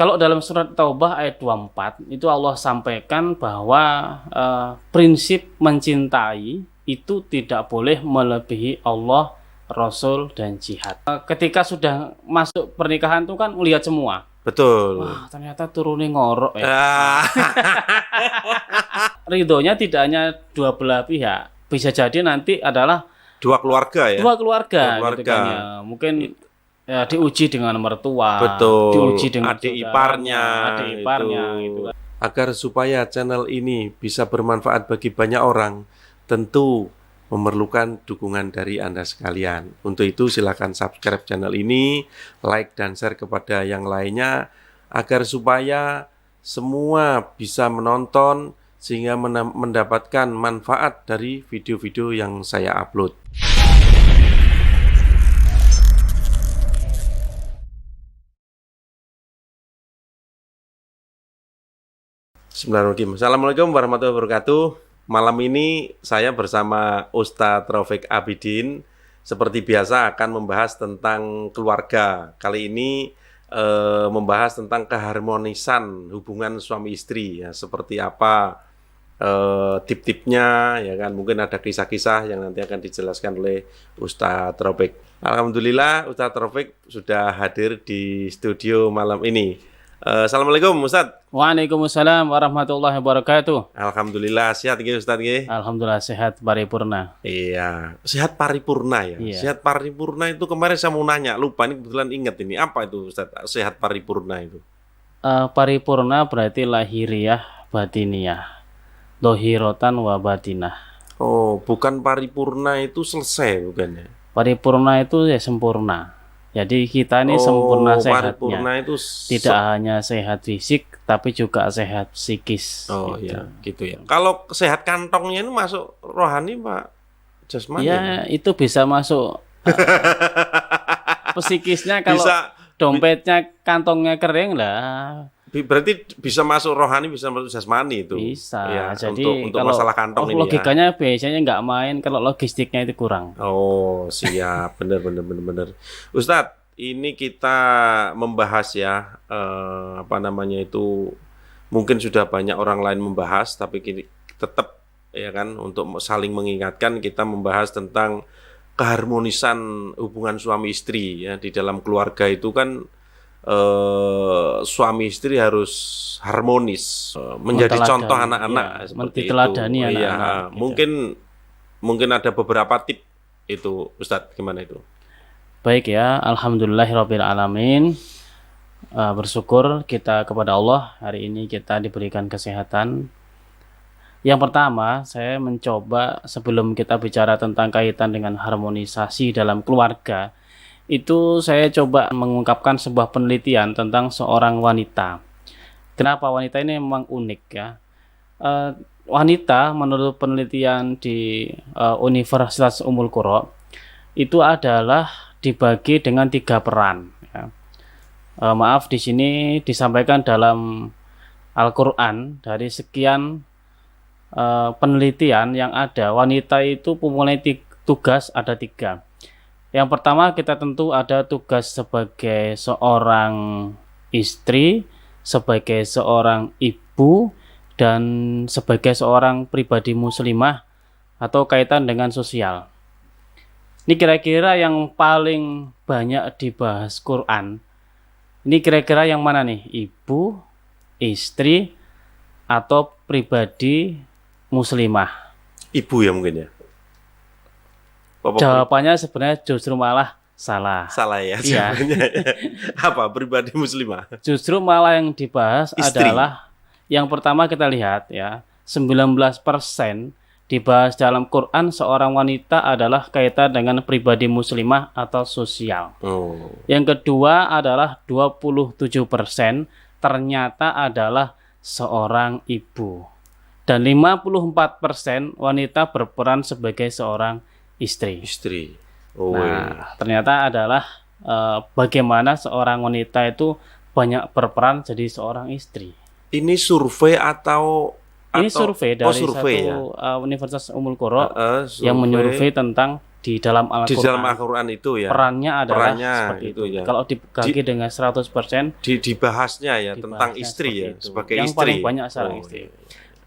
Kalau dalam surat Taubah ayat 24 itu Allah sampaikan bahwa prinsip mencintai itu tidak boleh melebihi Allah, Rasul, dan jihad. Ketika sudah masuk pernikahan itu kan melihat semua. Betul. Wah, ternyata turunnya ngorok ya. Ah, Ridhonya tidak hanya dua belah pihak. Bisa jadi nanti adalah dua keluarga ya. dua keluarga, Dua gitu keluarga. kan ya. Mungkin ya diuji dengan mertua, Betul. diuji dengan Adik iparnya, gitu kan. Agar supaya channel ini bisa bermanfaat bagi banyak orang, tentu memerlukan dukungan dari Anda sekalian. Untuk itu silakan subscribe channel ini, like dan share kepada yang lainnya, agar supaya semua bisa menonton sehingga mendapatkan manfaat dari video-video yang saya upload. Bismillahirrahmanirrahim. Assalamualaikum warahmatullahi wabarakatuh. Malam ini saya bersama Ustadz Raufik Abidin. Seperti biasa akan membahas tentang keluarga. Kali ini membahas tentang keharmonisan hubungan suami istri. Ya, seperti apa tip-tipnya, ya kan? Mungkin ada kisah-kisah yang nanti akan dijelaskan oleh Ustadz Raufik. Alhamdulillah Ustadz Raufik sudah hadir di studio malam ini. Assalamualaikum Ustadz. Waalaikumsalam warahmatullahi wabarakatuh. Alhamdulillah sehat nggih Ustadz nggih. Alhamdulillah sehat paripurna. Iya, sehat paripurna ya. Iya. Sehat paripurna itu kemarin saya mau nanya, lupa ini kebetulan ingat ini. Apa itu Ustadz? Sehat paripurna itu? Paripurna berarti lahiriah batiniyah, dohirotan wa batinah. Oh, bukan paripurna itu selesai bukannya? Paripurna itu ya sempurna. Jadi kita ini sempurna sehatnya. Paripurna itu Tidak hanya sehat fisik, tapi juga sehat psikis. Oh gitu. iya, gitu ya. Kalau sehat kantongnya itu masuk rohani Pak jasmani? Ya, itu bisa masuk psikisnya kalau Bisa dompetnya kantongnya kering lah. berarti bisa masuk rohani, bisa masuk jasmani itu. Bisa. Ya, Jadi untuk kalau masalah kantong ini ya. logikanya biasanya nggak main kalau logistiknya itu kurang. Oh, siap. Benar. Ustadz, ini kita membahas ya, apa namanya itu, mungkin sudah banyak orang lain membahas, tapi tetap ya kan, untuk saling mengingatkan, kita membahas tentang keharmonisan hubungan suami istri ya. Di dalam keluarga itu kan suami istri harus harmonis, menjadi contoh anak-anak ya, seperti itu. diteladani anak-anak. Iya, Gitu. mungkin ada beberapa tip itu, Ustadz, gimana itu? Baik ya, alhamdulillahirabbil alamin. Bersyukur kita kepada Allah hari ini kita diberikan kesehatan. Yang pertama, saya mencoba sebelum kita bicara tentang kaitan dengan harmonisasi dalam keluarga, itu saya coba mengungkapkan sebuah penelitian tentang seorang wanita. Kenapa wanita ini memang unik ya? Wanita menurut penelitian di Universitas Ummul Qura itu adalah dibagi dengan 3 peran. Ya. Maaf, di sini disampaikan dalam Al-Quran dari sekian penelitian yang ada, wanita itu mempunyai tugas ada 3. Yang pertama kita tentu ada tugas sebagai seorang istri, sebagai seorang ibu, dan sebagai seorang pribadi muslimah atau kaitan dengan sosial. Ini kira-kira yang paling banyak dibahas Quran. Ini kira-kira yang mana nih? Ibu, istri, atau pribadi muslimah? Ibu ya mungkin ya. Jawabannya sebenarnya justru malah salah. Salah ya. Iya. Apa? Pribadi muslimah. Justru malah yang dibahas Istri. adalah yang pertama kita lihat ya, 19% dibahas dalam Quran seorang wanita adalah kaitan dengan pribadi muslimah atau sosial. Oh. Yang kedua adalah 27% ternyata adalah seorang ibu. Dan 54% wanita berperan sebagai seorang istri. Oh. Nah, ternyata adalah bagaimana seorang wanita itu banyak berperan jadi seorang istri. Ini survei atau Ini survei dari survei satu ya? Universitas Ummul Qura Survei. yang menyurvei tentang di dalam Di dalam Al-Qur'an. Al-Qur'an itu ya. Perannya adalah Perannya seperti itu itu. ya. Kalau dibagi dengan 100%, Dibahasnya ya tentang dibahasnya istri seperti ya, itu. sebagai Yang istri. paling banyak seorang Oh, istri. iya.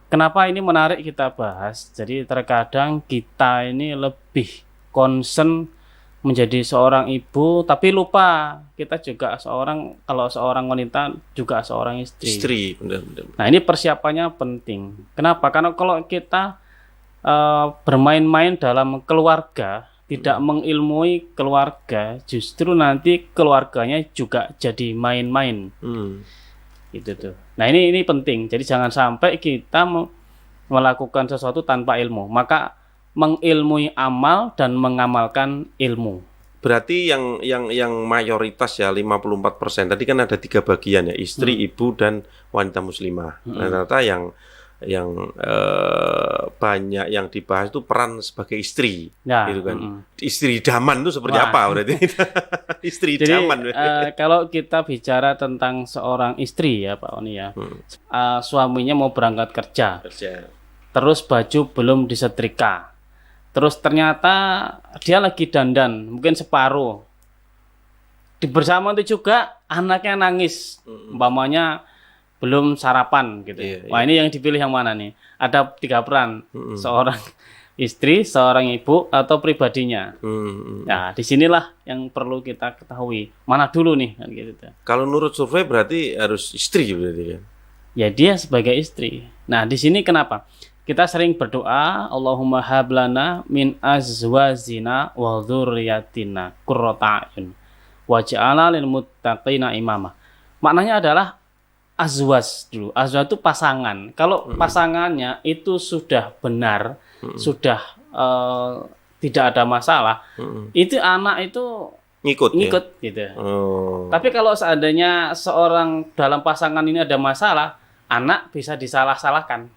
Kenapa ini menarik kita bahas? Jadi terkadang kita ini lebih concern menjadi seorang ibu, tapi lupa kita juga kalau seorang wanita juga seorang istri. Istri, benar-benar. Nah, ini persiapannya penting. Kenapa? Karena kalau kita bermain-main dalam keluarga, tidak mengilmui keluarga, justru nanti keluarganya juga jadi main-main. Gitu tuh. Nah, ini penting. Jadi jangan sampai kita melakukan sesuatu tanpa ilmu. Maka mengilmui amal dan mengamalkan ilmu. Berarti yang mayoritas ya 54%. Tadi kan ada 3 bagian ya, istri, ibu dan wanita muslimah. Nah, ternyata yang banyak yang dibahas itu peran sebagai istri, Ya, gitu kan. Istri idaman itu seperti apa berarti? Istri Jadi idaman. kalau kita bicara tentang seorang istri ya Pak Oni ya, suaminya mau berangkat kerja, terus baju belum disetrika, terus ternyata dia lagi dandan, mungkin separuh. Di bersama itu juga anaknya nangis, umpamanya belum sarapan gitu. Iya, Wah, ini yang dipilih yang mana nih? Ada 3 peran, seorang istri, seorang ibu, atau pribadinya. Nah, disinilah yang perlu kita ketahui. Mana dulu nih? Kan gitu. Kalau menurut survei berarti harus istri berarti kan? Ya, dia sebagai istri. Nah, di sini kenapa? Kita sering berdoa, Allahumma hablana min azwazina wa dzurriyyatina qurrata a'yun waj'alna lil muttaqina imama. Maknanya adalah azwaj dulu. Azwaj itu pasangan. Kalau pasangannya itu sudah benar, sudah tidak ada masalah, itu anak itu ngikut gitu. Tapi kalau seandainya seorang dalam pasangan ini ada masalah, anak bisa disalah-salahkan.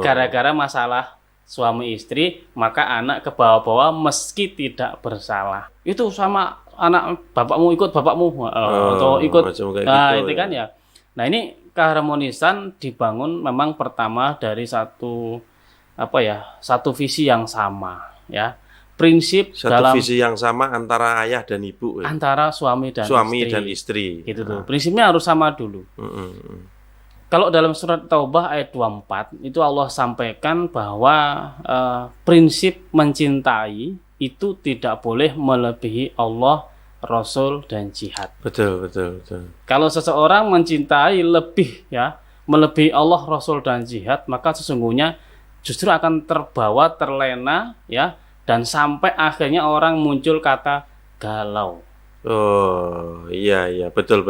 Gara-gara masalah suami istri, maka anak ke bawah-bawah meski tidak bersalah. Itu sama anak bapakmu ikut bapakmu atau ikut. Nah, gitu, itu kan ya. Nah, ini keharmonisan dibangun memang pertama dari satu visi yang sama ya. Prinsip dalam visi yang sama antara ayah dan ibu ya? Antara suami dan istri. Gitu tuh. Prinsipnya harus sama dulu. Kalau dalam surat Taubah ayat 24 itu Allah sampaikan bahwa prinsip mencintai itu tidak boleh melebihi Allah, Rasul dan jihad. Betul. Kalau seseorang mencintai melebihi Allah, Rasul dan jihad, maka sesungguhnya justru akan terbawa, terlena ya, dan sampai akhirnya orang muncul kata galau. Oh, iya, betul.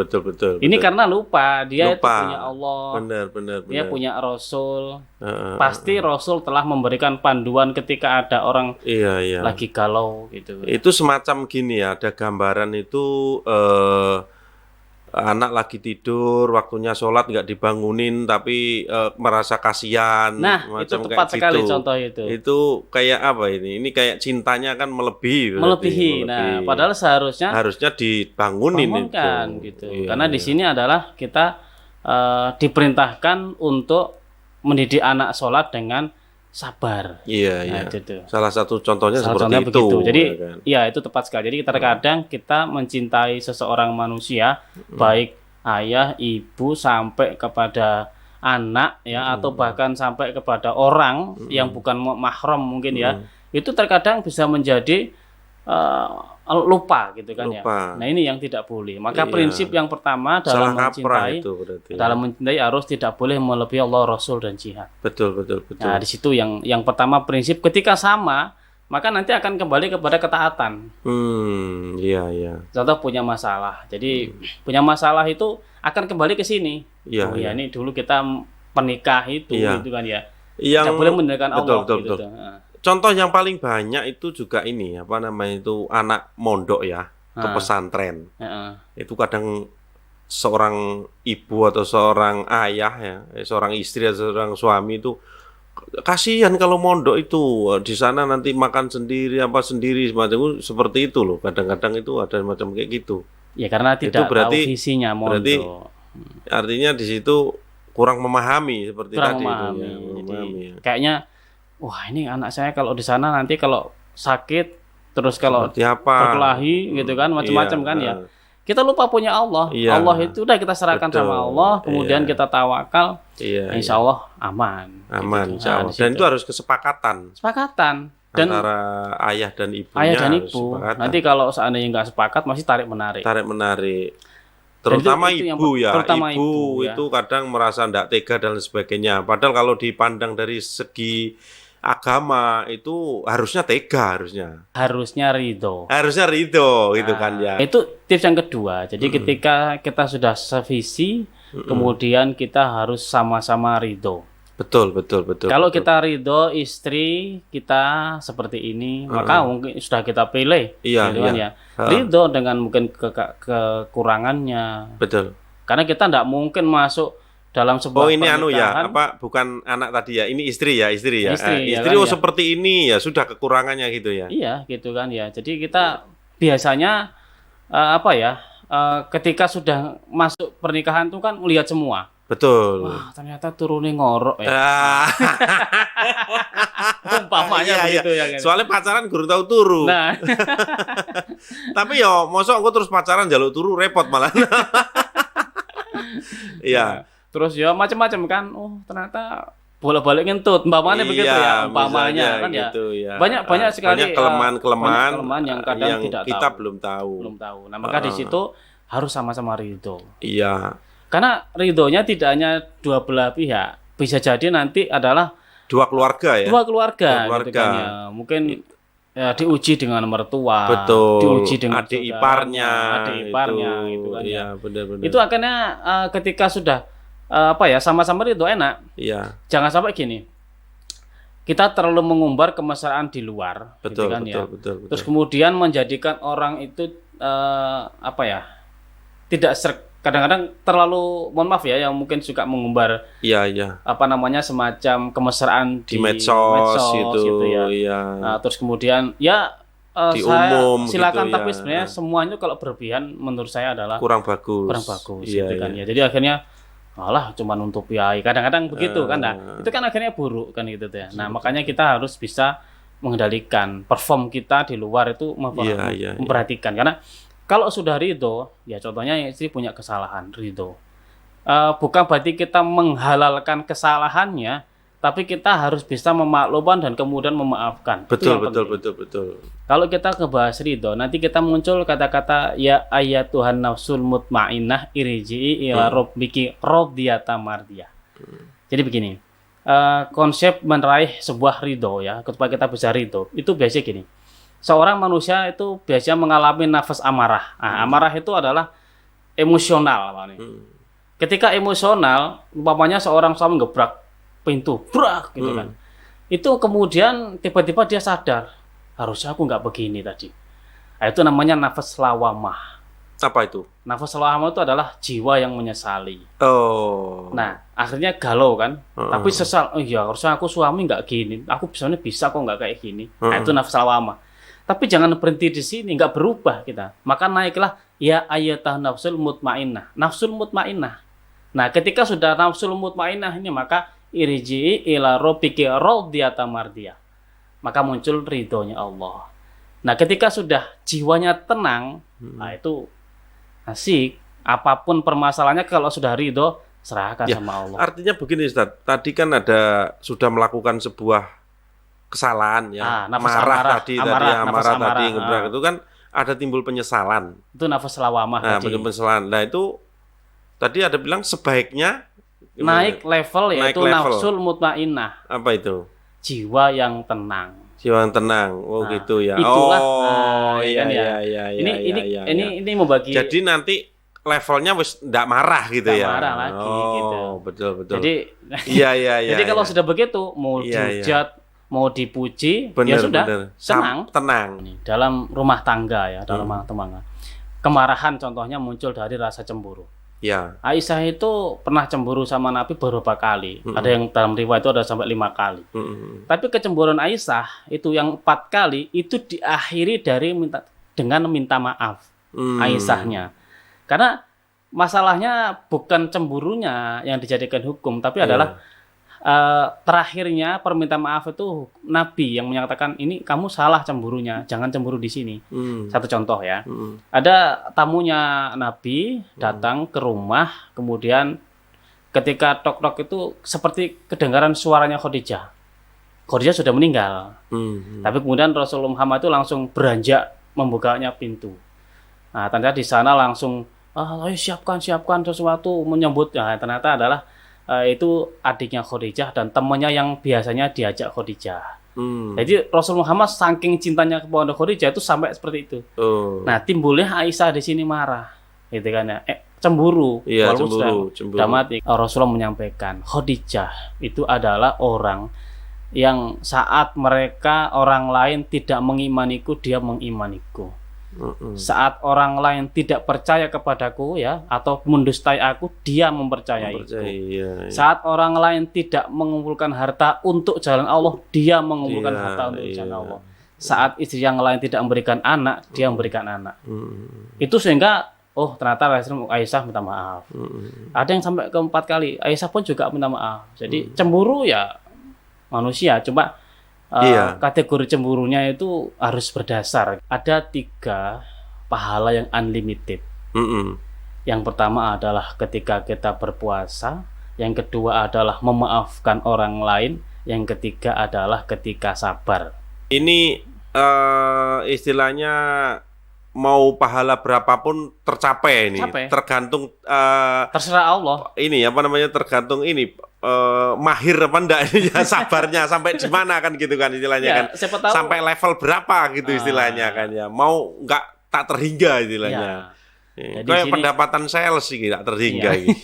Ini karena lupa dia itu lupa. punya Allah. Benar. Dia punya Rasul. Pasti Rasul telah memberikan panduan ketika ada orang lagi galau gitu. Itu semacam gini ya, ada gambaran itu anak lagi tidur, waktunya sholat nggak dibangunin, tapi merasa kasihan. Nah, itu tepat sekali contoh itu. Itu kayak apa ini? Ini kayak cintanya kan melebihi. Nah, padahal harusnya dibangunin gitu. Karena di sini adalah kita diperintahkan untuk mendidik anak sholat dengan sabar. Iya. Itu. Salah satu contohnya seperti itu. Begitu. Jadi, kan? ya itu tepat sekali. Jadi terkadang kita mencintai seseorang manusia, baik ayah, ibu, sampai kepada anak ya, atau bahkan sampai kepada orang yang bukan mahram mungkin ya, itu terkadang bisa menjadi lupa gitu kan ya. Nah, ini yang tidak boleh. Maka prinsip yang pertama dalam mencintai harus tidak boleh melebihi Allah, Rasul dan jihad. Betul. Nah, di situ yang pertama prinsip, ketika sama, maka nanti akan kembali kepada ketaatan. Iya. Contoh punya masalah. Jadi punya masalah itu akan kembali ke sini. Ini dulu kita menikah itu gitu kan ya. Tidak boleh meninggalkan Allah. Betul. Contoh yang paling banyak itu juga ini, itu anak mondok ya, ke pesantren. Itu kadang seorang ibu atau seorang ayah ya, seorang istri atau seorang suami itu kasihan kalau mondok itu di sana nanti makan sendiri semacam seperti itu loh. Kadang-kadang itu ada macam kayak gitu. Ya karena tidak tahu visinya mondok. Berarti artinya di situ kurang memahami seperti tadi itu ya. Kayaknya wah, ini anak saya kalau di sana nanti kalau sakit terus kalau Seperti apa? berkelahi gitu kan, macam-macam Iya, kan ya. Kita lupa punya Allah. Iya. Allah itu udah kita serahkan Betul. sama Allah, kemudian Iya. kita tawakal, Iya, insya Allah aman. aman, Gitu. insya Allah. Di Dan situ. itu harus kesepakatan Sepakatan dan antara ayah dan ibunya. ayah dan harus ibu. sepakatan. Nanti kalau seandainya nggak sepakat, masih tarik menarik. Tarik menarik. Dan Terutama itu yang ibu ya, terutama ibu ibu, ya. itu kadang merasa tidak tega dan sebagainya. Padahal kalau dipandang dari segi agama itu harusnya tega harusnya. Harusnya ridho. Harusnya ridho gitu Nah, kan ya. Itu tips yang kedua. Jadi ketika kita sudah sevisi, kemudian kita harus sama-sama ridho. Betul, betul, betul. Kalau betul. kita ridho istri kita seperti ini, maka mungkin sudah kita pilih, Iya, gitu kan iya. ya. Ridho dengan mungkin kekurangannya. Betul. Karena kita tidak mungkin masuk dalam sebuah Oh ini anu ya, pernikahan. apa bukan anak tadi ya, ini istri ya, istri ya. Istri, ya Istri kan, oh ya. seperti ini ya, sudah kekurangannya gitu ya. Iya, gitu kan ya. Jadi kita biasanya apa ya? Ketika sudah masuk pernikahan itu kan melihat semua. Betul. Wah, ternyata turunnya ngorok ya. Ah, Umpamanya iya, begitu ya kan. soalnya pacaran guru tahu turu. Nah, Tapi ya, mosok aku terus pacaran jaluk turu repot malah. Iya. terus ya macam-macam kan. Oh, ternyata bolak-balik ngentut. Umpamanya begitu ya, umpamanya misalnya kan ya. gitu ya. Banyak sekali banyak kelemahan-kelemahan kelemahan yang kadang tidak kita tahu. belum tahu. Belum tahu. Nah, maka di situ harus sama-sama ridho. Iya. Karena ridhonya tidak hanya dua belah pihak. Bisa jadi nanti adalah Dua keluarga ya. dua keluarga, Dua gitu keluarga. kan ya. Mungkin ya diuji dengan mertua, Betul. diuji dengan adik saudaranya, iparnya, adik iparnya gitu kan ya. Iya, benar-benar. Itu akhirnya ketika sudah apa ya sama-sama itu enak. Iya. Jangan sampai gini. Kita terlalu mengumbar kemesraan di luar, Betul, gitu kan betul, ya. betul, betul. Terus kemudian menjadikan orang itu apa ya? Tidak kadang-kadang terlalu, mohon maaf ya, yang mungkin suka mengumbar Iya, iya. apa namanya semacam kemesraan Di medsos gitu itu, ya. iya. Nah, terus kemudian ya Di saya umum silakan, gitu, tapi ya. sebenarnya semuanya kalau berlebihan menurut saya adalah Kurang bagus. kurang bagus Iya, gitu kan iya. ya. Jadi akhirnya malah cuma untuk piai. Kadang-kadang begitu kan. Nah, itu kan akhirnya buruk kan gitu tuh ya. Nah, makanya kita harus bisa mengendalikan perform kita di luar itu Iya, iya. memperhatikan. Karena kalau sudah ridho, ya contohnya istri punya kesalahan, ridho. Bukan berarti kita menghalalkan kesalahannya, tapi kita harus bisa memaklumkan dan kemudian memaafkan. Itu Betul, yang betul, penting. betul, betul. Kalau kita ngebahas ridho, nanti kita muncul kata-kata ya ayatuhan nafsul mutmainnah irji'i ila rabbiki radiyatan mardiyah. Jadi begini, konsep meraih sebuah ridho ya, supaya kita bisa ridho, itu biasanya gini. Seorang manusia itu biasanya mengalami nafas amarah. Nah, amarah itu adalah emosional. Pak. Ketika emosional, umpamanya seorang suami ngebrak pintu, brak gitu kan. Itu kemudian tiba-tiba dia sadar, harusnya aku nggak begini tadi. Nah, itu namanya nafas lawamah. Apa itu? Nafas lawamah itu adalah jiwa yang menyesali. Oh. Nah, akhirnya galau kan. Tapi sesal, oh iya harusnya aku suami nggak gini. Aku bisa kok nggak kayak gini. Nah, itu nafas lawamah. Tapi jangan berhenti di sini, nggak berubah kita. Maka naiklah ya ayatah nafsul mutmainnah. Nafsul mutmainnah. Nah, ketika sudah nafsul mutmainnah ini, maka irji'i ila rabbiki radiyatan mardiyah. Maka muncul ridhonya Allah. Nah, ketika sudah jiwanya tenang, nah itu asik. Apapun permasalahannya kalau sudah ridho, serahkan Ya, sama Allah. artinya begini Ustaz, tadi kan ada sudah melakukan sebuah kesalahan ya, nafas amarah tadi, nafas amarah tadi amarah. ngebrak itu kan ada timbul penyesalan. Itu nafas lawamah Nah, tadi. penyesalan. Nah, itu tadi ada bilang sebaiknya Naik level Naik yaitu level. nafsul mutmainnah, apa itu? jiwa yang tenang. Jiwa yang tenang. Oh, Nah, gitu ya. itulah, Oh, iya iya, kan ya. iya, iya, Ini iya, ini iya, ini iya. ini membagi. Jadi nanti levelnya wis ndak marah gitu Nggak ya. marah lagi, oh, gitu. betul, betul. Jadi iya, iya, iya. jadi kalau iya. sudah begitu mau Iya, iya. dihujat, mau dipuji, bener, ya sudah bener. tenang. Tenang. Ini, dalam rumah tangga ya, dalam rumah tangga. Kemarahan contohnya muncul dari rasa cemburu. Ya. Aisyah itu pernah cemburu sama Nabi beberapa kali. Ada yang dalam riwayat itu ada sampai 5 kali. Tapi kecemburuan Aisyah itu yang 4 kali itu diakhiri dengan minta maaf Aisyahnya. Karena masalahnya bukan cemburunya yang dijadikan hukum, tapi adalah terakhirnya permintaan maaf itu Nabi yang menyatakan ini kamu salah cemburunya, jangan cemburu di sini. Satu contoh ya. Ada tamunya Nabi datang ke rumah, kemudian ketika tok-tok itu seperti kedengaran suaranya Khadijah. Khadijah sudah meninggal. Tapi kemudian Rasulullah Muhammad itu langsung beranjak membukanya pintu. Nah, ternyata di sana langsung ayo siapkan sesuatu menyambut. Nah, ternyata adalah itu adiknya Khadijah dan temannya yang biasanya diajak Khadijah. Jadi Rasul Muhammad saking cintanya kepada Khadijah itu sampai seperti itu. Nah, timbulnya Aisyah di sini marah, gitu kan ya. Cemburu. Iya, walaupun sudah mati. Rasulullah menyampaikan Khadijah itu adalah orang yang saat mereka orang lain tidak mengimaniku, dia mengimaniku. Saat orang lain tidak percaya kepadaku ya atau mendustai aku, dia mempercayaiku. Iya. Saat orang lain tidak mengumpulkan harta untuk jalan Allah, dia mengumpulkan harta untuk jalan Allah. Saat istri yang lain tidak memberikan anak, dia memberikan anak. Itu sehingga ternyata Aisyah minta maaf. Ada yang sampai ke 4 kali. Aisyah pun juga minta maaf. Jadi cemburu ya manusia, coba kategori cemburunya itu harus berdasar. Ada 3 pahala yang unlimited. Yang pertama adalah ketika kita berpuasa, yang kedua adalah memaafkan orang lain, yang ketiga adalah ketika sabar. Ini istilahnya mau pahala berapapun tercapai ini. Tergantung terserah Allah. Ini apa namanya, tergantung ini mahir apa enggak ya, sabarnya sampai di mana kan gitu kan istilahnya kan. Tahu, sampai level berapa gitu istilahnya kan ya. Mau enggak tak terhingga istilahnya. Kayak pendapatan sales sih tidak terhingga gitu.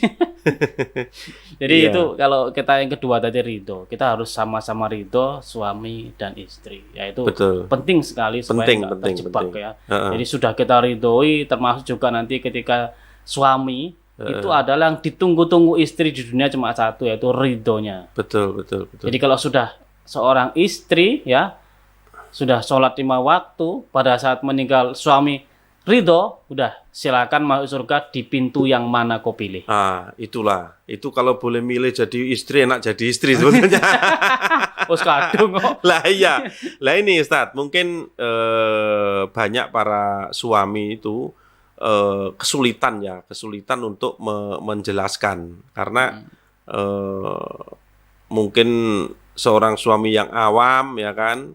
Jadi itu kalau kita yang kedua tadi ridho, kita harus sama-sama ridho suami dan istri. Ya itu penting sekali supaya nggak terjebak ya. Jadi sudah kita ridhoi, termasuk juga nanti ketika suami itu adalah yang ditunggu-tunggu istri di dunia cuma satu, yaitu ridhonya. Betul. Jadi kalau sudah seorang istri ya sudah sholat 5 waktu, pada saat meninggal suami ridho, udah silakan masuk surga di pintu yang mana kau pilih. Itulah. Itu kalau boleh milih jadi istri, enak jadi istri sebetulnya. Kadung kok. Lah iya. Lah ini Ustadz, mungkin banyak para suami itu kesulitan untuk menjelaskan karena mungkin seorang suami yang awam ya kan,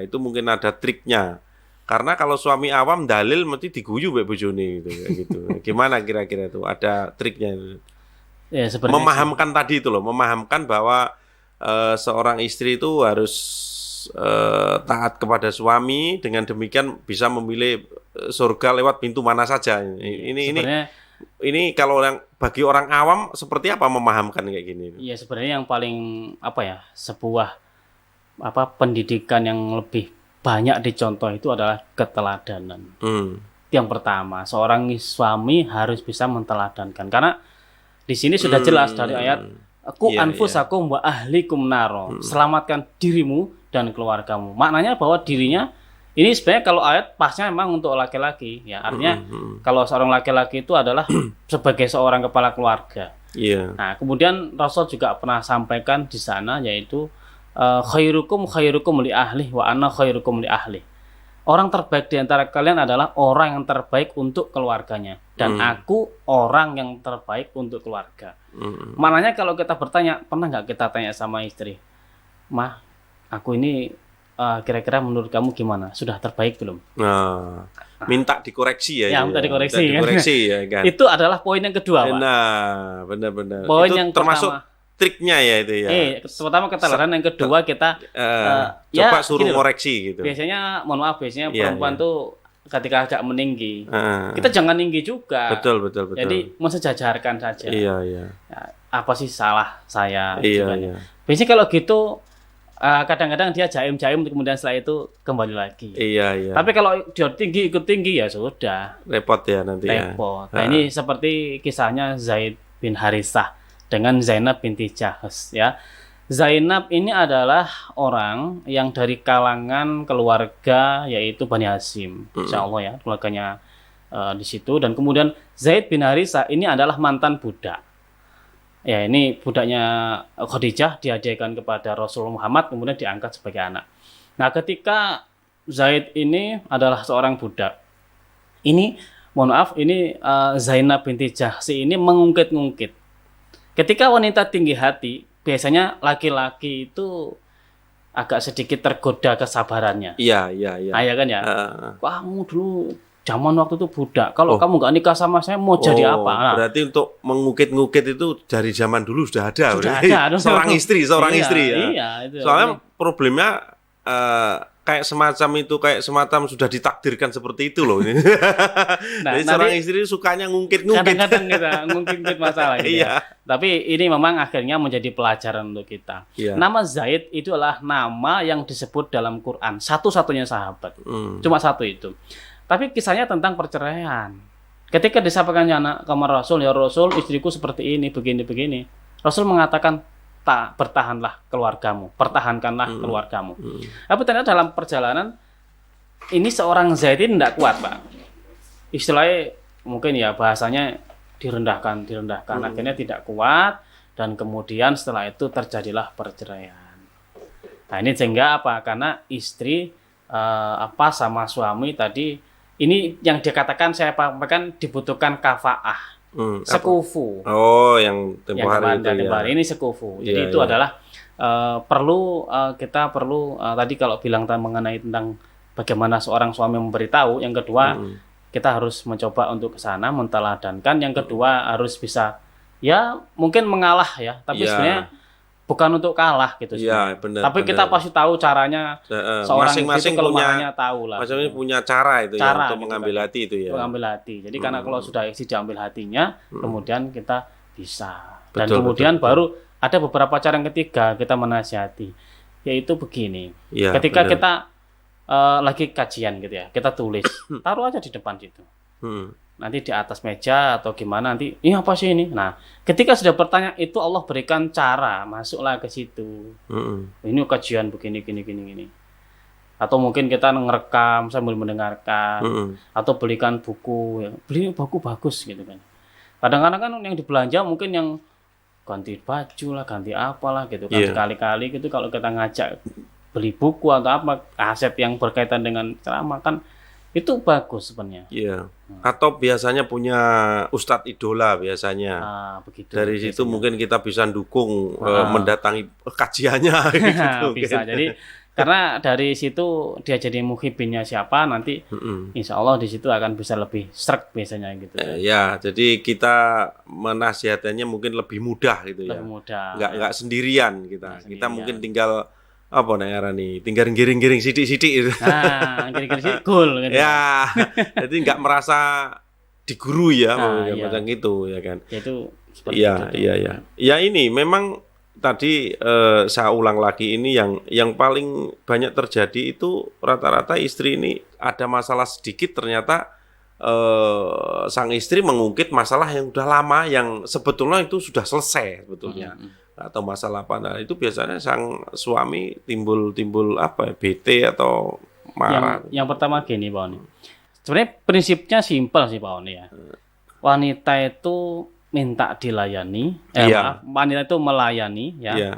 itu mungkin ada triknya. Karena kalau suami awam dalil mesti diguyu mbek bojone gitu. Gimana kira-kira itu? Ada triknya. Ya, memahamkan tadi itu loh, memahamkan bahwa seorang istri itu harus taat kepada suami, dengan demikian bisa memilih surga lewat pintu mana saja. Ini kalau bagi orang awam seperti apa memahamkan kayak gini? Iya, sebenarnya yang paling sebuah pendidikan yang lebih banyak dicontoh itu adalah keteladanan. Yang pertama, seorang suami harus bisa menteladankan, karena di sini sudah jelas dari ayat anfusakum wa ahlikum naro, selamatkan dirimu dan keluargamu. Maknanya bahwa dirinya ini sebenarnya kalau ayat pasnya memang untuk laki-laki ya, artinya kalau seorang laki-laki itu adalah sebagai seorang kepala keluarga. Nah, kemudian Rasul juga pernah sampaikan di sana, yaitu khairukum li ahli wa ana khairukum li ahli. Orang terbaik di antara kalian adalah orang yang terbaik untuk keluarganya, dan aku orang yang terbaik untuk keluarga. Maknanya kalau kita bertanya, pernah nggak kita tanya sama istri, "Mah, aku ini kira-kira menurut kamu gimana? Sudah terbaik belum?" Minta dikoreksi ya. Minta dikoreksi ya kan. Itu adalah poin yang kedua, Pak. Nah, benar-benar. Poin itu yang termasuk pertama. Triknya ya itu ya. Pertama keteladanan, yang kedua kita coba suruh ngoreksi gitu. Biasanya perempuan tuh ketika agak meninggi, kita jangan tinggi juga. Betul. Jadi mensejajarkan saja. Iya. Apa sih salah saya? Iya. Biasanya kalau gitu kadang-kadang dia jaim-jaim, kemudian setelah itu kembali lagi. Iya. Tapi kalau dia ikut tinggi ya sudah. Repot ya nanti. Repot. Nah, ini seperti kisahnya Zaid bin Harithah dengan Zainab binti Jahsh ya. Zainab ini adalah orang yang dari kalangan keluarga yaitu Bani Hashim, insyaallah ya, keluarganya di situ. Dan kemudian Zaid bin Harithah ini adalah mantan budak. Ya, ini budaknya Khadijah dihadiahkan kepada Rasul Muhammad kemudian diangkat sebagai anak. Nah, ketika Zaid ini adalah seorang budak. Ini mohon maaf, ini Zainab binti Jahsy ini mengungkit-ungkit. Ketika wanita tinggi hati, biasanya laki-laki itu agak sedikit tergoda kesabarannya. Iya, iya, iya. Ah, ya kan ya? Kamu dulu zaman waktu itu budak. Kalau Oh. kamu nggak nikah sama saya mau jadi apa? Nah, Berarti untuk mengungkit-ngungkit itu dari zaman dulu sudah ada. sudah berarti. ada. Seorang Iya, istri ya. Iya, itu. Soalnya problemnya kayak semacam sudah ditakdirkan seperti itu loh. Nah, Jadi nanti seorang istri sukanya ngungkit-ngungkit. kadang-kadang kita ngungkit masalah gitu Iya. ya. Tapi ini memang akhirnya menjadi pelajaran untuk kita. Iya. Nama Zaid itu adalah nama yang disebut dalam Quran. Satu-satunya sahabat. Cuma satu itu. Tapi kisahnya tentang perceraian. Ketika disampaikan anak kamar Rasul, ya Rasul, istriku seperti ini, begini-begini. Rasul mengatakan, tak, bertahanlah keluargamu, pertahankanlah keluargamu. Tapi ternyata dalam perjalanan ini seorang Zaid ini tidak kuat, Pak. Istilahnya mungkin ya bahasanya direndahkan. Akhirnya tidak kuat dan kemudian setelah itu terjadilah perceraian. Nah, ini sehingga apa? Karena istri sama suami tadi ini yang dikatakan saya sampaikan dibutuhkan kafaah. Sekufu. Oh, yang tempo Yang hari kemarin itu dan ya. tempo hari ini sekufu. Jadi Iya, itu iya. adalah kita perlu tadi kalau bilang mengenai tentang bagaimana seorang suami memberitahu. Yang kedua, kita harus mencoba untuk ke sana menteladankan. Yang kedua harus bisa ya mungkin mengalah ya, tapi Iya. sebenarnya bukan untuk kalah gitu Iya, sebenarnya. benar. Tapi kita pasti tahu caranya seorang Masing-masing itu kelemahannya tahu lah. Masing-masing punya cara itu ya Cara untuk gitu mengambil kan. hati itu ya. Mengambil hati. Jadi karena kalau sudah isi diambil hatinya, kemudian kita bisa. Dan Betul, kemudian betul. baru ada beberapa cara yang ketiga kita menasihati. Yaitu begini. Iya, Ketika benar. kita lagi kajian gitu ya, kita tulis, taruh aja di depan situ. Nanti di atas meja atau gimana nanti, ini apa sih ini? Nah, ketika sudah bertanya itu Allah berikan cara, masuklah ke situ. Ini kajian begini, gini. Atau mungkin kita ngerekam sambil mendengarkan, atau belikan buku, ya. Beli buku bagus gitu kan. Kadang-kadang kan yang dibelanja mungkin yang ganti baju lah, ganti apalah gitu kan. Iya. Sekali-kali gitu kalau kita ngajak beli buku atau apa, aset yang berkaitan dengan ceramah kan, itu bagus sebenarnya. Iya. Atau biasanya punya ustadz idola biasanya. Nah, begitu. Dari situ biasanya. mungkin kita bisa dukung mendatangi kajiannya gitu. Bisa. mungkin. Jadi karena dari situ dia jadi muhibinnya siapa nanti insya Allah di situ akan bisa lebih srek biasanya gitu. Ya, jadi kita menasihatannya mungkin lebih mudah gitu ya. Lebih mudah. Nggak sendirian kita. Nggak Kita sendirian. mungkin tinggal apa nih, tinggal giring-giring sidik-sidik gitu. Nah, kira-kira sih cool gitu. Ya, jadi nggak merasa digurui ya, Iya. macam gitu ya kan. Itu seperti Iya, itu. iya. Ya ini memang tadi saya ulang lagi ini yang paling banyak terjadi itu rata-rata istri ini ada masalah sedikit ternyata sang istri mengungkit masalah yang udah lama yang sebetulnya itu sudah selesai sebetulnya. Atau masalah apa, nah itu biasanya sang suami timbul apa ya, bete atau marah. Yang pertama gini Pak Oni. Sebenarnya prinsipnya simpel sih Pak Oni ya. Wanita itu minta dilayani, Iya. wanita itu melayani ya. Iya,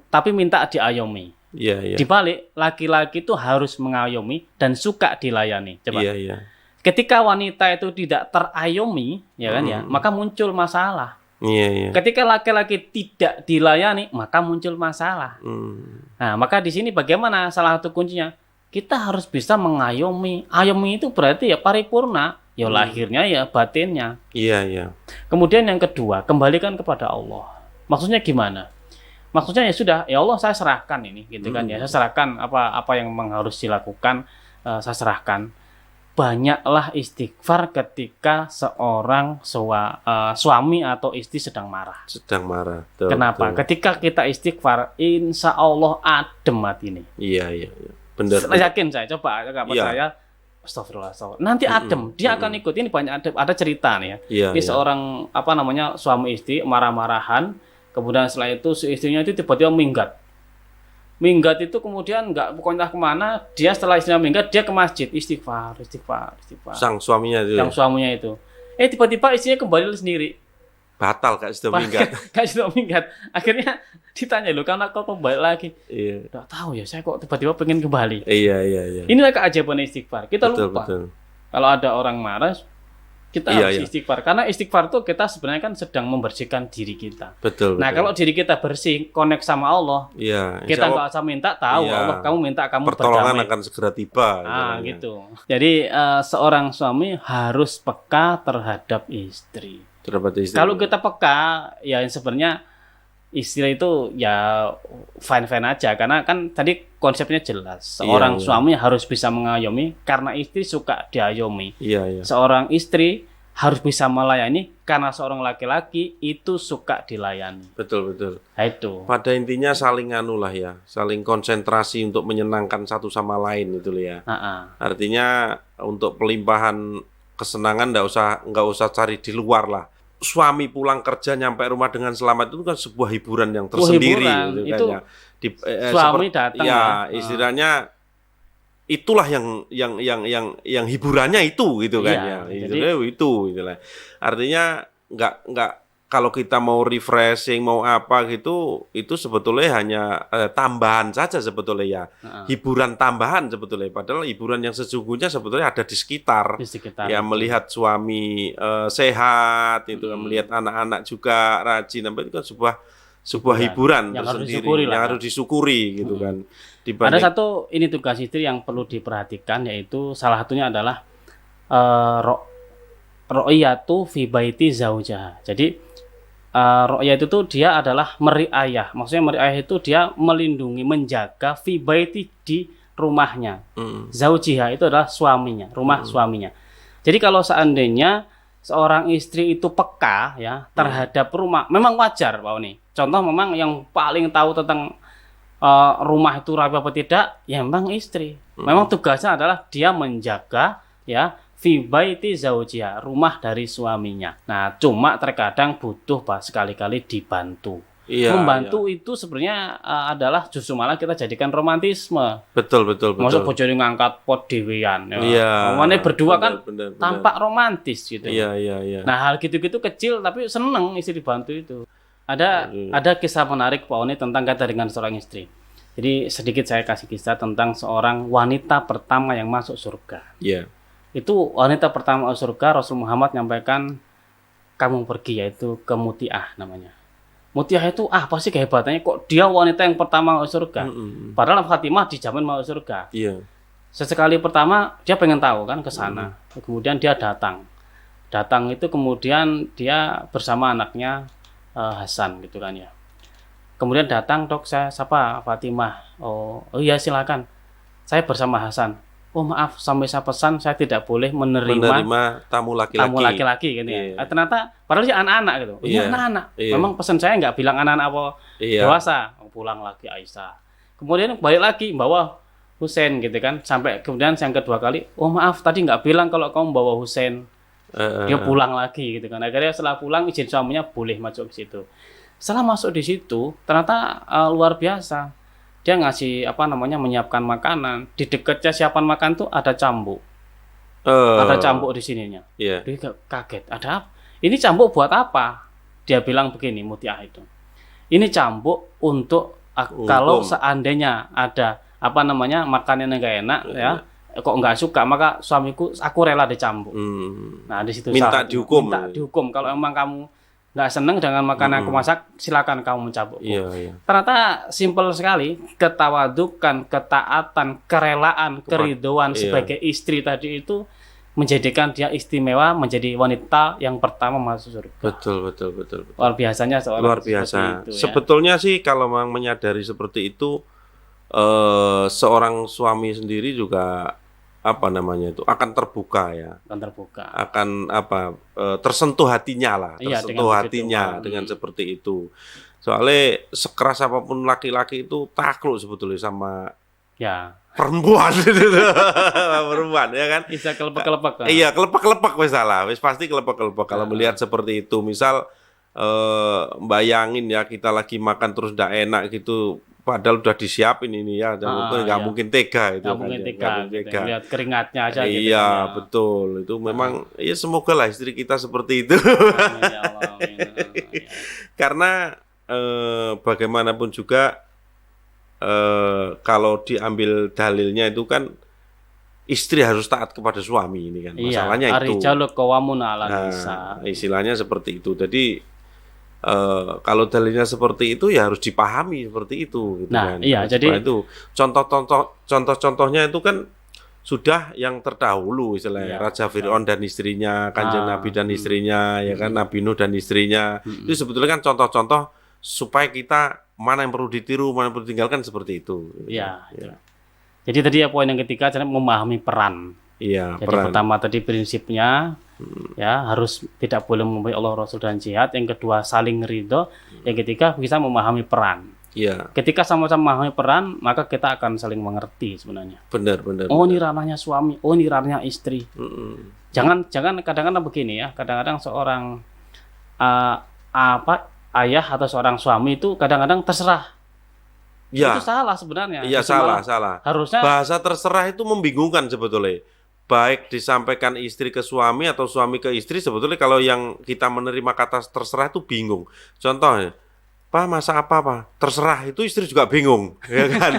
Tapi minta diayomi. iya. Dibalik laki-laki itu harus mengayomi dan suka dilayani. Coba. Iya. Ketika wanita itu tidak terayomi, ya kan ya, maka muncul masalah. Iya. Ketika laki-laki tidak dilayani, maka muncul masalah. Nah, maka di sini bagaimana salah satu kuncinya? Kita harus bisa mengayomi. Ayomi itu berarti ya paripurna, ya lahirnya ya batinnya. Iya. Kemudian yang kedua, kembalikan kepada Allah. Maksudnya gimana? Maksudnya ya sudah, ya Allah saya serahkan ini, gitu kan ya. Saya serahkan apa yang memang harus dilakukan, saya serahkan. Banyaklah istighfar ketika seorang suami atau istri sedang marah. Sedang marah. Tuh, Kenapa? tuh. Ketika kita istighfar, insya Allah adem hati ini. Iya. Benar. Yakin saya, coba nggak percaya. Astagfirullah. Nanti adem, dia akan ikut. Ini banyak ada cerita nih ya. Iya. Ini seorang suami istri marah-marahan, kemudian setelah itu si istrinya itu tiba-tiba minggat. Minggat itu kemudian nggak pokoknya kemana, dia setelah istrinya minggat dia ke masjid istighfar. Sang suaminya itu. Yang suaminya itu. Tiba-tiba istrinya kembali sendiri. batal gak sido minggat. Gak sido minggat. Akhirnya ditanya loh, karena kok kembali lagi. Iya. Nggak tahu ya, saya kok tiba-tiba pengen kembali. Iya. Inilah keajaiban istighfar. Kita Betul, lupa. betul. Kalau ada orang marah, kita Iya, harus iya. istighfar. Karena istighfar itu kita sebenarnya kan sedang membersihkan diri kita. Betul. Nah, betul. kalau diri kita bersih, connect sama Allah, Iya, kita insya Allah nggak usah minta, tahu Iya. Allah, kamu minta kamu pertolongan berdamai. akan segera tiba. Gitu. Jadi seorang suami harus peka terhadap istri. Terdapat istri. Kalau kita peka, ya sebenarnya istri itu ya fine-fine aja, karena kan tadi konsepnya jelas. Seorang Iya. suami harus bisa mengayomi karena istri suka diayomi. Iya. Seorang istri harus bisa melayani karena seorang laki-laki itu suka dilayani. Betul. Nah, itu. Pada intinya saling lah ya, saling konsentrasi untuk menyenangkan satu sama lain itu ya. Artinya untuk pelimpahan kesenangan nggak usah cari di luar lah. Suami pulang kerja nyampe rumah dengan selamat itu kan sebuah hiburan yang tersendiri hiburan. gitu Itu kan ya. suami datang ya, ya. istilahnya itulah yang hiburannya itu gitu kan Iya, ya. jadi- Itu itulah. Artinya nggak kalau kita mau refreshing mau apa gitu itu sebetulnya hanya tambahan saja sebetulnya ya. Hiburan tambahan sebetulnya, padahal hiburan yang sesungguhnya sebetulnya ada di sekitar. Di sekitar Ya, itu. melihat suami sehat itu kan, melihat anak-anak juga rajin, itu kan sebuah hiburan yang harus tersendiri disyukuri lah, yang kan. harus disyukuri gitu kan. Ada Dibanding satu ini tugas istri yang perlu diperhatikan, yaitu salah satunya adalah ro'iyatu fi baiti zaujaha. Jadi ro'iyah itu tuh dia adalah meriayah. Maksudnya meriayah itu dia melindungi, menjaga fi baiti di rumahnya. Zaujiha itu adalah suaminya, rumah suaminya. Jadi kalau seandainya seorang istri itu peka ya terhadap rumah, memang wajar Pak Oni. Contoh memang yang paling tahu tentang rumah itu rapi apa tidak, ya memang istri. Memang tugasnya adalah dia menjaga ya fi baiti zaujiha, rumah dari suaminya. Nah, cuma terkadang butuh Pak sekali-kali dibantu. Iya, Membantu itu sebenarnya adalah justru malah kita jadikan romantisme. betul. Masuk bojone ngangkat pot dhewean. Iya. Mamane berdua kan Bener. tampak romantis gitu. Iya. Nah, hal gitu-gitu kecil tapi seneng istri dibantu itu. Ada kisah menarik Pak Oni tentang kaitan dengan seorang istri. Jadi sedikit saya kasih kisah tentang seorang wanita pertama yang masuk surga. Iya. Itu wanita pertama masuk surga, Rasul Muhammad nyampaikan kamu pergi, yaitu ke Muti'ah namanya. Muti'ah itu apa sih kehebatannya, kok dia wanita yang pertama masuk surga? Padahal Fatimah dijamin masuk surga. Iya. Sesekali pertama dia pengen tahu kan ke sana. Kemudian dia datang. Datang itu kemudian dia bersama anaknya Hasan gitu kan ya. Kemudian datang, "Dok, saya siapa?" "Fatimah." Oh iya silakan. "Saya bersama Hasan." "Oh maaf, sampai saya pesan saya tidak boleh menerima tamu tamu laki-laki. laki-laki gitu ya. Ternyata padahal sih anak-anak gitu. Ini Iya. anak-anak. Iya. Memang pesan saya nggak bilang anak-anak apa Iya. dewasa. Pulang lagi Aisyah. Kemudian balik lagi bawa Husain gitu kan. Sampai kemudian yang kedua kali, "Oh maaf tadi nggak bilang kalau kamu bawa Husain." Dia pulang lagi gitu kan. Akhirnya setelah pulang izin suaminya boleh masuk ke situ. Setelah masuk di situ ternyata luar biasa. Dia ngasih menyiapkan makanan. Di dekatnya siapan makan tuh ada cambuk. Ada cambuk di sininya. Iya. Dia kaget. Ada apa? Ini cambuk buat apa? Dia bilang begini, Muti'ah itu. Ini cambuk untuk kalau seandainya ada makanan yang gak enak ya, kok nggak suka, maka suamiku aku rela dicambuk. Nah di situ Minta dihukum. Kalau emang kamu nggak seneng dengan makanan aku masak, silakan kamu mencambukku. Iya. Ternyata simpel sekali, ketawadukan, ketaatan, kerelaan, keriduan sebagai istri tadi itu menjadikan dia istimewa, menjadi wanita yang pertama masuk surga. Betul. Luar biasanya seorang Luar biasa. itu, ya. Sebetulnya sih kalau memang menyadari seperti itu, seorang suami sendiri juga akan terbuka ya. Akan terbuka. Akan tersentuh hatinya lah, Iya, tersentuh dengan hatinya begitu. dengan seperti itu. Soalnya sekeras apapun laki-laki itu takluk sebetulnya sama Ya, perempuan perempuan ya kan. bisa kelepek-kelepek. Kan? Iya, kelepek-kelepek wis salah. Wis pasti kelepek-kelepek kalau melihat seperti itu. Misal bayangin ya kita lagi makan terus ndak enak gitu, padahal udah disiapin ini ya, nggak iya. mungkin tega itu Nggak kan mungkin ya, tega, nggak mungkin gitu. tega. Lihat keringatnya aja gitu Iya, kan ya. betul. Itu memang ya semoga lah istri kita seperti itu. Amin ya Allah. Amin. Ya. Karena bagaimanapun juga kalau diambil dalilnya itu kan istri harus taat kepada suami ini kan. Iya, Masalahnya itu. ar-rijalu qawwamuna 'alan Nah, nisa. istilahnya seperti itu. Jadi kalau dalilnya seperti itu ya harus dipahami seperti itu gitu Nah, kan. iya, Harus jadi dipahami itu contoh-contohnya itu kan sudah yang terdahulu istilahnya Iya, Raja Fir'aun dan istrinya, Kanjeng Nabi dan istrinya, ya kan, Nabi Nuh dan istrinya. Itu sebetulnya kan contoh-contoh supaya kita mana yang perlu ditiru, mana yang perlu ditinggalkan seperti itu. Iya. Ya. Jadi tadi ya poin yang ketiga adalah memahami peran. Iya, Jadi peran. pertama tadi prinsipnya ya harus tidak boleh memilih Allah Rasul dan jihad. Yang kedua saling ridho. Yang ketiga bisa memahami peran. Iya, Ketika sama-sama memahami peran, maka kita akan saling mengerti sebenarnya. benar. Oh, ini ranahnya suami, oh ini ranahnya istri. Mm-mm. Jangan kadang-kadang begini ya. Kadang-kadang seorang ayah atau seorang suami itu kadang-kadang terserah. Ya, Itu salah sebenarnya. iya Itu malah salah. Harusnya Bahasa terserah itu membingungkan sebetulnya. Baik disampaikan istri ke suami atau suami ke istri, sebetulnya kalau yang kita menerima kata terserah itu bingung. Contohnya, Pak masa apa? Terserah, itu istri juga bingung, ya kan?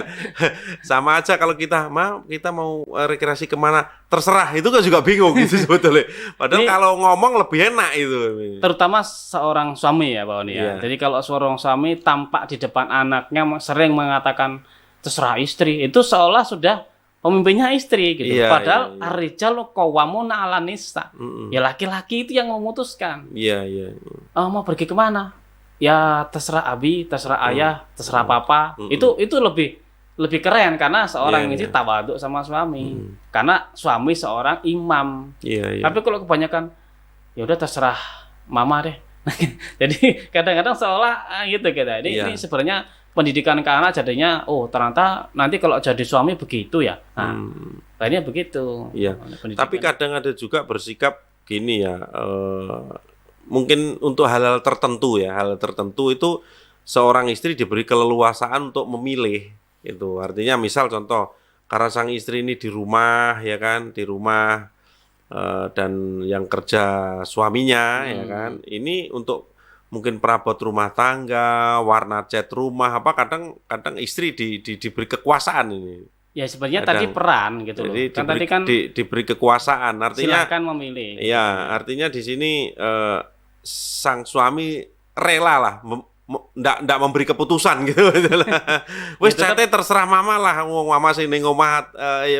Sama aja kalau kita mau rekreasi kemana, terserah, itu kan juga bingung gitu sebetulnya. Padahal Ini- kalau ngomong lebih enak itu. terutama seorang suami ya Pak Oni ya. Iya. Jadi kalau seorang suami tampak di depan anaknya sering mengatakan terserah istri, itu seolah sudah pemimpinnya istri gitu. Iya, Padahal iya. ar-rijalu qawwamuna 'alan nisa. Mm-mm. Ya laki-laki itu yang memutuskan. Iya. Oh, mau pergi kemana? Ya terserah abi, terserah ayah, terserah papa. Itu lebih keren karena seorang Iya, istri iya. tawaduk sama suami. Karena suami seorang imam. Iya. Tapi kalau kebanyakan ya udah terserah mama deh. Jadi kadang-kadang seolah gitu kita. Iya. Ini sebenarnya pendidikan ke anak jadinya ternyata nanti kalau jadi suami begitu ya. Nah, akhirnya begitu. Iya. Pendidikan. Tapi kadang ada juga bersikap gini ya, mungkin untuk hal-hal tertentu ya, hal tertentu itu seorang istri diberi keleluasaan untuk memilih. Itu artinya misal contoh, karena sang istri ini di rumah ya kan, di rumah dan yang kerja suaminya ya kan, ini untuk mungkin perabot rumah tangga, warna cat rumah apa, kadang istri diberi kekuasaan ini. Ya sebenarnya Kadang. tadi peran gitu loh. Jadi Kan diberi, tadi kan diberi kekuasaan, artinya silakan memilih. iya, artinya di sini sang suami rela lah, ndak memberi keputusan gitu. Wis Itu kan- cate terserah mama lah, wong mama sing ning omah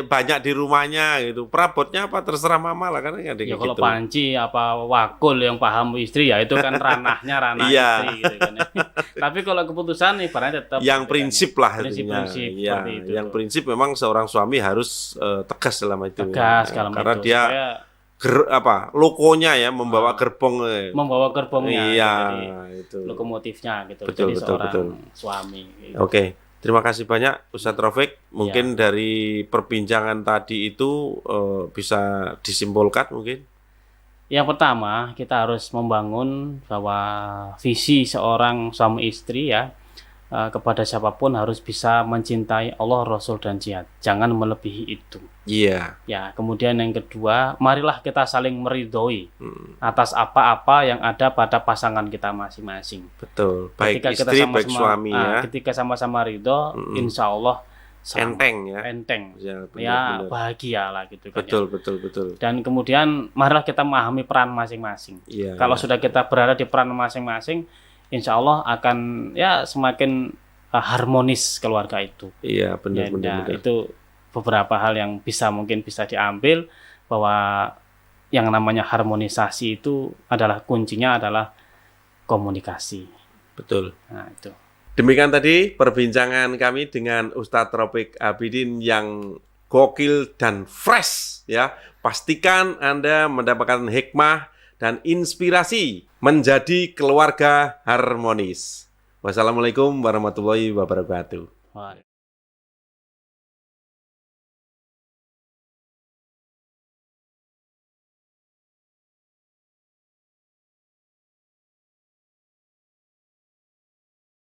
banyak di rumahnya gitu. Perabotnya apa terserah mama lah, kan ada Ya gitu. kalau panci apa wakul yang paham istri ya itu kan ranahnya ranah Iya. istri gitu kan. Tapi kalau keputusan ibaratnya tetap Yang gitu kan ya. prinsip lah artinya. Prinsip-prinsip Iya, seperti itu. yang prinsip memang seorang suami harus tegas dalam itu. Tegas kalau Karena itu, dia supaya logonya ya membawa gerbong. membawa gerbongnya Iya, jadi itu. lokomotifnya gitu. Betul, Jadi betul, seorang betul. suami gitu. Oke, terima kasih banyak Ustadz Rafiq. Mungkin dari perbincangan tadi itu bisa disimpulkan mungkin. Yang pertama, kita harus membangun bahwa visi seorang suami istri ya kepada siapapun harus bisa mencintai Allah, Rasul dan jihad. Jangan melebihi itu. Iya. Ya, kemudian yang kedua, marilah kita saling meridhoi atas apa-apa yang ada pada pasangan kita masing-masing. Betul. Baik Ketika kita istri, sama-sama- baik suami ya. Ketika sama-sama ridho, insya Allah Enteng ya. enteng. Ya, Ya, benar. bahagia lah gitu kan. Betul, betul, betul. Dan kemudian marilah kita memahami peran masing-masing. Iya. Kalau iya. sudah kita berada di peran masing-masing, insya Allah akan ya semakin harmonis keluarga itu. Iya, benar, Ya, benar, nah, benar. itu beberapa hal yang mungkin bisa diambil bahwa yang namanya harmonisasi itu adalah kuncinya adalah komunikasi. Betul. Nah, itu. Demikian tadi perbincangan kami dengan Ustadz Rafiq Abidin yang gokil dan fresh ya. Pastikan Anda mendapatkan hikmah dan inspirasi menjadi keluarga harmonis. Wassalamualaikum warahmatullahi wabarakatuh. Wah.